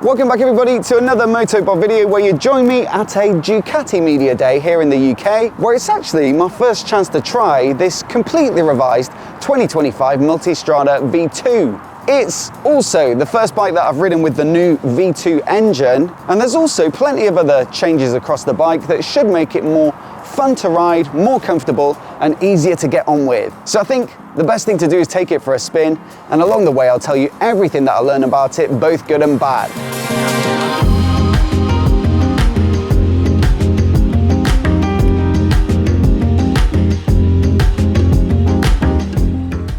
Welcome back everybody to another MOTOBOB video where you join me at a Ducati Media Day here in the UK, where it's actually my first chance to try this completely revised 2025 Multistrada V2. It's also the first bike that I've ridden with the new V2 engine, and there's also plenty of other changes across the bike that should make it more fun to ride, more comfortable and easier to get on with. So I think the best thing to do is take it for a spin, and along the way I'll tell you everything that I learned about it, both good and bad.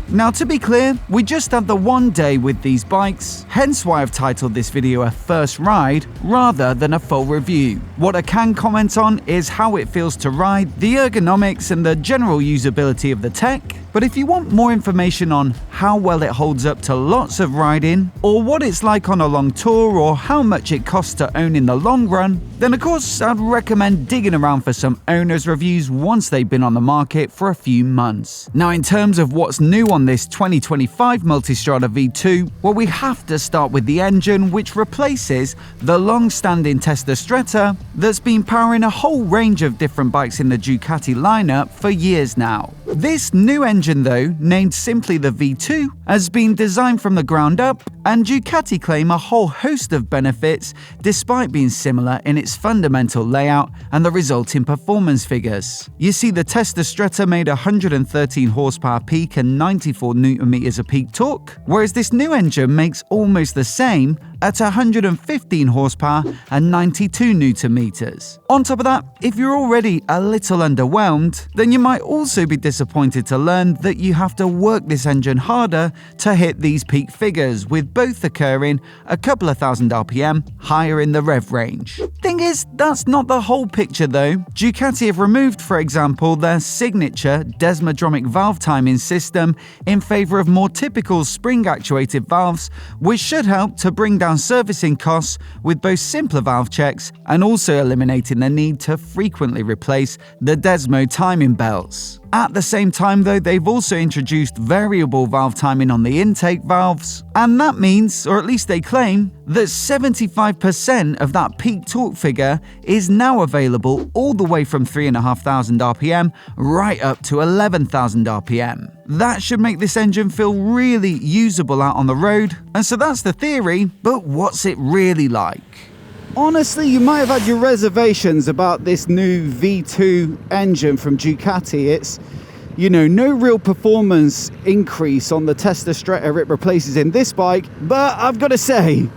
Now, to be clear, we just had the one day with these bikes, hence why I've titled this video a first ride rather than a full review. What I can comment on is how it feels to ride, the ergonomics and the general usability of the tech. But if you want more information on how well it holds up to lots of riding, or what it's like on a long tour, or how much it costs to own in the long run, then of course I'd recommend digging around for some owner's reviews once they've been on the market for a few months. Now, in terms of what's new on this 2025 Multistrada V2, well, we have to start with the engine, which replaces the long-standing Stretta that's been powering a whole range of different bikes in the Ducati lineup for years now. This new engine, though, named simply the V2, has been designed from the ground up, and Ducati claim a whole host of benefits despite being similar in its fundamental layout and the resulting performance figures. You see, the Stretta made 113 horsepower peak and 94 Nm of peak torque, whereas this new engine makes almost the same at 115 horsepower and 92 Nm. On top of that, if you're already a little underwhelmed, then you might also be disappointed to learn that you have to work this engine harder to hit these peak figures, with both occurring a couple of thousand RPM higher in the rev range. Thing is, that's not the whole picture though. Ducati have removed, for example, their signature desmodromic valve timing system in favour of more typical spring-actuated valves, which should help to bring down servicing costs with both simpler valve checks and also eliminating the need to frequently replace the Desmo timing belts. At the same time though, they've also introduced variable valve timing on the intake valves, and that means, or at least they claim, that 75% of that peak torque figure is now available all the way from 3,500 RPM right up to 11,000 RPM. That should make this engine feel really usable out on the road, and so that's the theory, but what's it really like? Honestly, you might have had your reservations about this new V2 engine from Ducati. It's, no real performance increase on the Stretta it replaces in this bike, but I've got to say,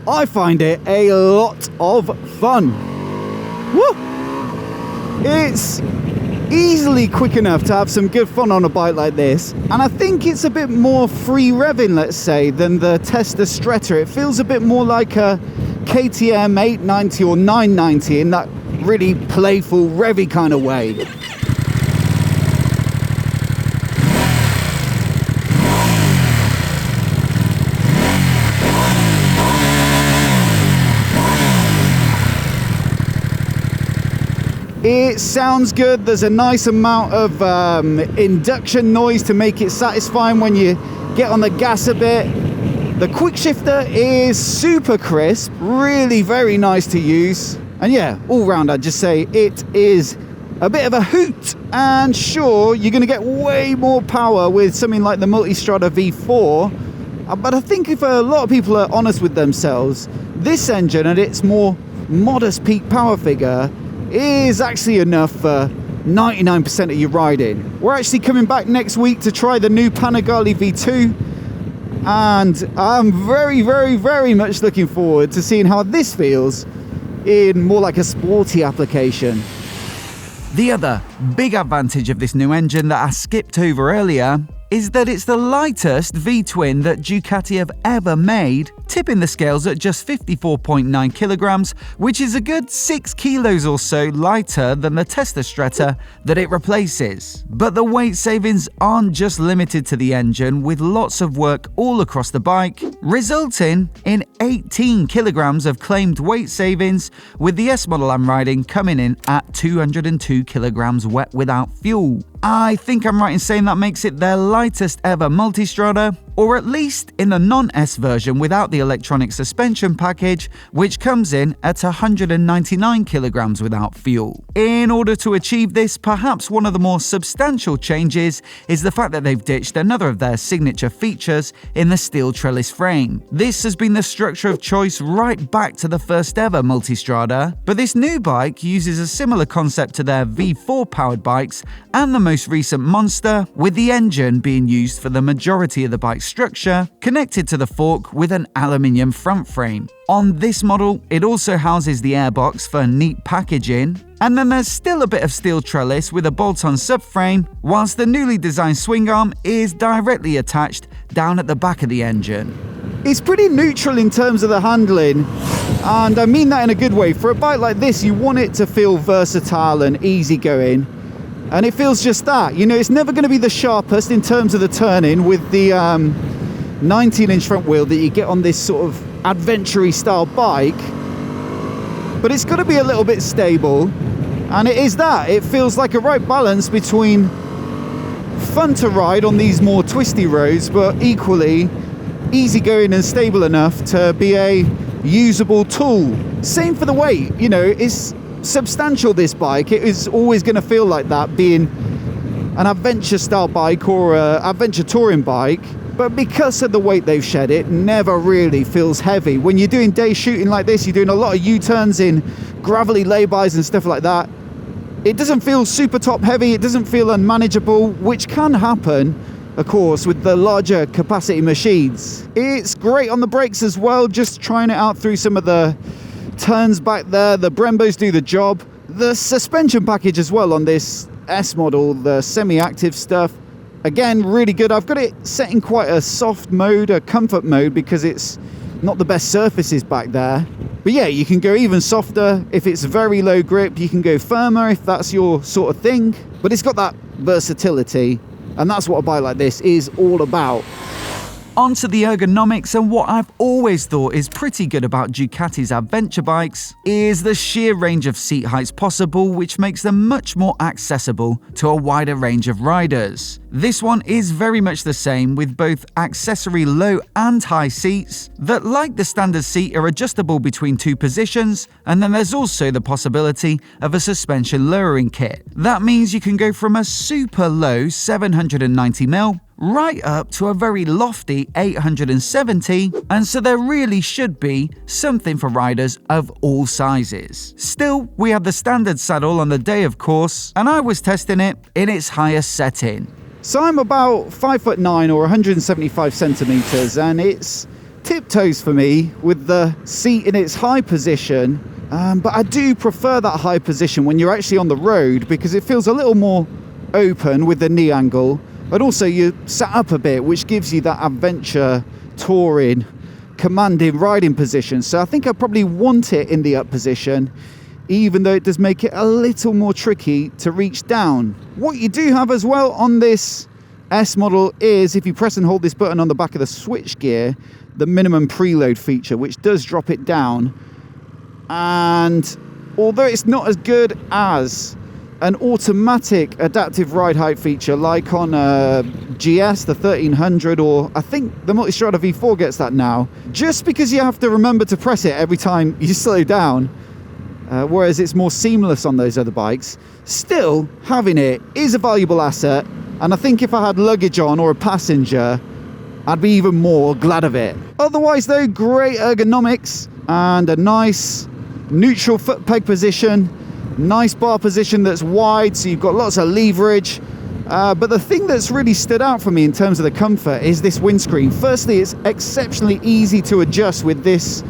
I find it a lot of fun. Woo! It's easily quick enough to have some good fun on a bike like this, and I think it's a bit more free revving, let's say, than the Stretta. It feels a bit more like a KTM 890 or 990 in that really playful, revvy kind of way. It sounds good. There's a nice amount of induction noise to make it satisfying when you get on the gas a bit. The quick shifter is super crisp, really very nice to use. And yeah, all round I'd just say it is a bit of a hoot. And sure, you're going to get way more power with something like the Multistrada V4. But I think if a lot of people are honest with themselves, this engine at its more modest peak power figure is actually enough for 99% of your riding. We're actually coming back next week to try the new Panigale V2. And I'm very, very, very much looking forward to seeing how this feels in more like a sporty application. The other big advantage of this new engine that I skipped over earlier is that it's the lightest V-twin that Ducati have ever made, tipping the scales at just 54.9 kilograms, which is a good 6 kilos or so lighter than the Stretta that it replaces. But the weight savings aren't just limited to the engine, with lots of work all across the bike, resulting in 18 kilograms of claimed weight savings, with the S model I'm riding coming in at 202 kilograms wet without fuel. I think I'm right in saying that makes it their lightest ever Multistrada, or at least in the non-S version without the electronic suspension package, which comes in at 199 kilograms without fuel. In order to achieve this, perhaps one of the more substantial changes is the fact that they've ditched another of their signature features in the steel trellis frame. This has been the structure of choice right back to the first ever Multistrada, but this new bike uses a similar concept to their V4 powered bikes and the most recent Monster, with the engine being used for the majority of the bike's structure, connected to the fork with an aluminium front frame. On this model, it also houses the airbox for neat packaging, and then there's still a bit of steel trellis with a bolt-on subframe, whilst the newly designed swing arm is directly attached down at the back of the engine. It's pretty neutral in terms of the handling, and I mean that in a good way. For a bike like this, you want it to feel versatile and easygoing, and it feels just that. You know, it's never going to be the sharpest in terms of the turning with the 19-inch front wheel that you get on this sort of adventure-y style bike, but it's got to be a little bit stable, and it is that. It feels like a right balance between fun to ride on these more twisty roads, but equally easygoing and stable enough to be a usable tool. Same for the weight. You know, it's substantial, this bike. It is always going to feel like that, being an adventure style bike or an adventure touring bike. But because of the weight they've shed, it never really feels heavy. When you're doing day shooting like this, you're doing a lot of U-turns in gravelly laybys and stuff like that, it doesn't feel super top heavy, it doesn't feel unmanageable, which can happen, of course, with the larger capacity machines. It's great on the brakes as well, just trying it out through some of the turns back there. The Brembos do the job. The suspension package as well on this S model, the semi-active stuff, again, really good. I've got it set in quite a soft mode, a comfort mode, because it's not the best surfaces back there. But yeah, you can go even softer. If it's very low grip, you can go firmer if that's your sort of thing. But it's got that versatility, and that's what a bike like this is all about. Onto the ergonomics, and what I've always thought is pretty good about Ducati's adventure bikes is the sheer range of seat heights possible, which makes them much more accessible to a wider range of riders. This one is very much the same, with both accessory low and high seats that, like the standard seat, are adjustable between two positions, and then there's also the possibility of a suspension lowering kit. That means you can go from a super low 790mm right up to a very lofty 870, and so there really should be something for riders of all sizes. Still, we have the standard saddle on the day, of course, and I was testing it in its highest setting. So I'm about 5'9" or 175 centimeters, and it's tiptoes for me with the seat in its high position. But I do prefer that high position when you're actually on the road, because it feels a little more open with the knee angle. But also you're sat up a bit, which gives you that adventure, touring, commanding riding position. So I think I probably want it in the up position, even though it does make it a little more tricky to reach down. What you do have as well on this S model is, if you press and hold this button on the back of the switch gear, the minimum preload feature, which does drop it down. And although it's not as good as an automatic adaptive ride height feature like on GS, the 1300, or I think the Multistrada V4 gets that now, just because you have to remember to press it every time you slow down, whereas it's more seamless on those other bikes. Still, having it is a valuable asset, and I think if I had luggage on or a passenger, I'd be even more glad of it. Otherwise though, great ergonomics and a nice neutral foot peg position. Nice bar position that's wide, so you've got lots of leverage. But the thing that's really stood out for me in terms of the comfort is this windscreen. Firstly, it's exceptionally easy to adjust with this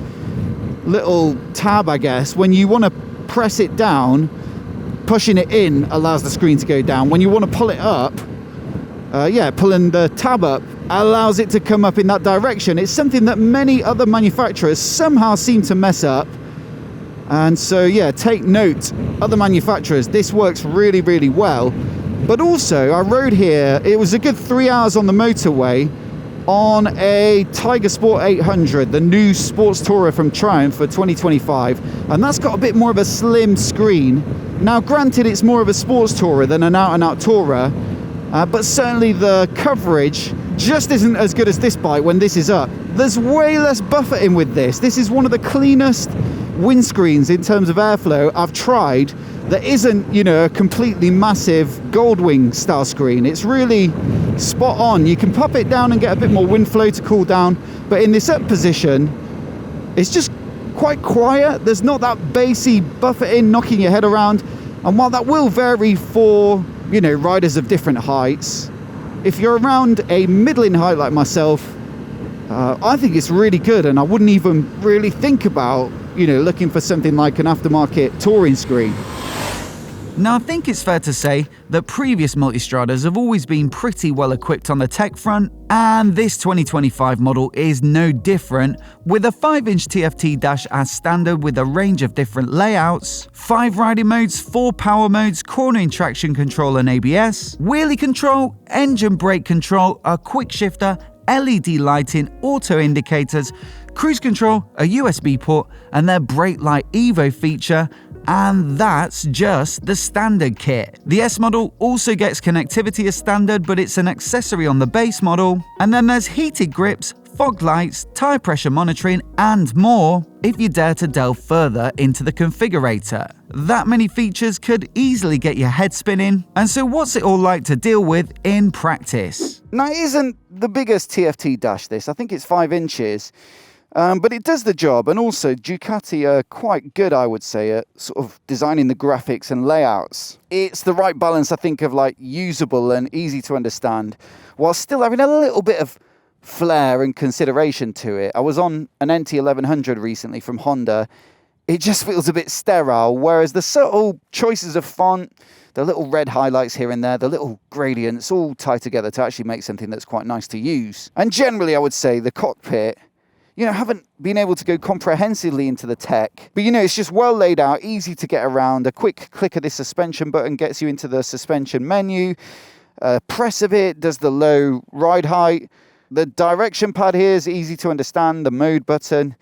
little tab, I guess. When you want to press it down, pushing it in allows the screen to go down. When you want to pull it up, pulling the tab up allows it to come up in that direction. It's something that many other manufacturers somehow seem to mess up. And so, yeah, take note, other manufacturers, this works really, really well. But also, I rode here, it was a good 3 hours on the motorway on a Tiger Sport 800, the new sports tourer from Triumph for 2025. And that's got a bit more of a slim screen. Now, granted, it's more of a sports tourer than an out-and-out tourer, but certainly the coverage just isn't as good as this bike when this is up. There's way less buffeting with this. This is one of the cleanest windscreens in terms of airflow I've tried that isn't, you know, a completely massive Goldwing style screen. It's really spot on. You can pop it down and get a bit more wind flow to cool down, but in this up position, it's just quite quiet. There's not that bassy buffeting knocking your head around. And while that will vary for, you know, riders of different heights, if you're around a middling height like myself, I think it's really good, and I wouldn't even really think about, you know, looking for something like an aftermarket touring screen. Now, I think it's fair to say that previous Multistradas have always been pretty well equipped on the tech front, and this 2025 model is no different, with a 5-inch TFT dash as standard with a range of different layouts, 5 riding modes, 4 power modes, cornering traction control and ABS, wheelie control, engine brake control, a quick shifter, LED lighting, auto indicators, cruise control, a USB port, and their Brake Light Evo feature. And that's just the standard kit. The S model also gets connectivity as standard, but it's an accessory on the base model. And then there's heated grips, fog lights, tire pressure monitoring, and more if you dare to delve further into the configurator. That many features could easily get your head spinning. And so what's it all like to deal with in practice? Now, it isn't the biggest TFT dash, this. I think it's 5 inches. But it does the job, and also Ducati are quite good, I would say, at sort of designing the graphics and layouts. It's the right balance, I think, of like usable and easy to understand, while still having a little bit of flair and consideration to it. I was on an NT1100 recently from Honda. It just feels a bit sterile, whereas the subtle choices of font, the little red highlights here and there, the little gradients all tie together to actually make something that's quite nice to use. And generally, I would say the cockpit, you know, haven't been able to go comprehensively into the tech, but you know, it's just well laid out, easy to get around. A quick click of this suspension button gets you into the suspension menu. Press of it does the low ride height. The direction pad here is easy to understand. The mode button,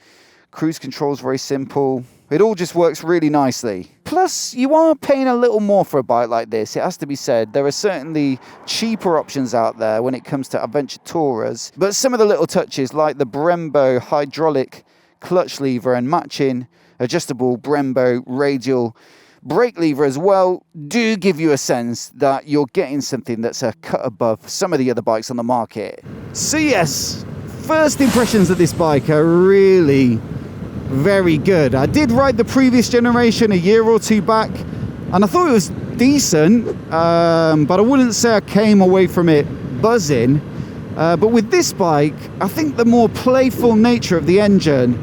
cruise control is very simple. It all just works really nicely. Plus, you are paying a little more for a bike like this, it has to be said. There are certainly cheaper options out there when it comes to adventure tourers, but some of the little touches like the Brembo hydraulic clutch lever and matching adjustable Brembo radial brake lever as well do give you a sense that you're getting something that's a cut above some of the other bikes on the market. So yes, first impressions of this bike are really very good. I did ride the previous generation a year or two back, and I thought it was decent, but I wouldn't say I came away from it buzzing. But with this bike, I think the more playful nature of the engine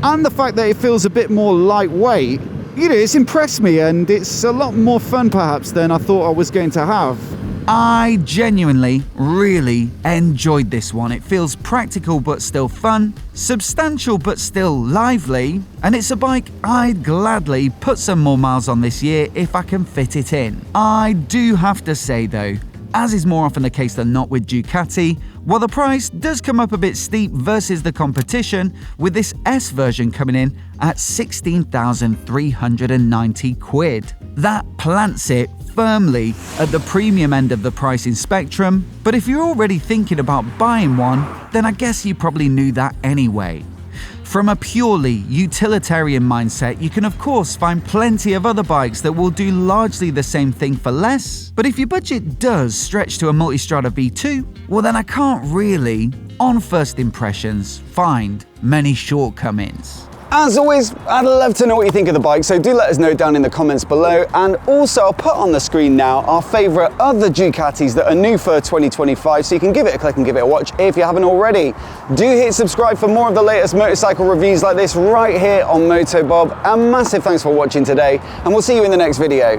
and the fact that it feels a bit more lightweight, you know, it's impressed me, and it's a lot more fun perhaps than I thought I was going to have. I genuinely really enjoyed this one. It feels practical but still fun, substantial but still lively, and it's a bike I'd gladly put some more miles on this year if I can fit it in. I do have to say though, as is more often the case than not with Ducati, while the price does come up a bit steep versus the competition, with this S version coming in at 16,390 quid. That plants it firmly at the premium end of the pricing spectrum, but if you're already thinking about buying one, then I guess you probably knew that anyway. From a purely utilitarian mindset, you can of course find plenty of other bikes that will do largely the same thing for less, but if your budget does stretch to a Multistrada V2, well then I can't really, on first impressions, find many shortcomings. As always, I'd love to know what you think of the bike, so do let us know down in the comments below. And also, I'll put on the screen now our favourite other Ducatis that are new for 2025, so you can give it a click and give it a watch if you haven't already. Do hit subscribe for more of the latest motorcycle reviews like this right here on MOTOBOB. A massive thanks for watching today, and we'll see you in the next video.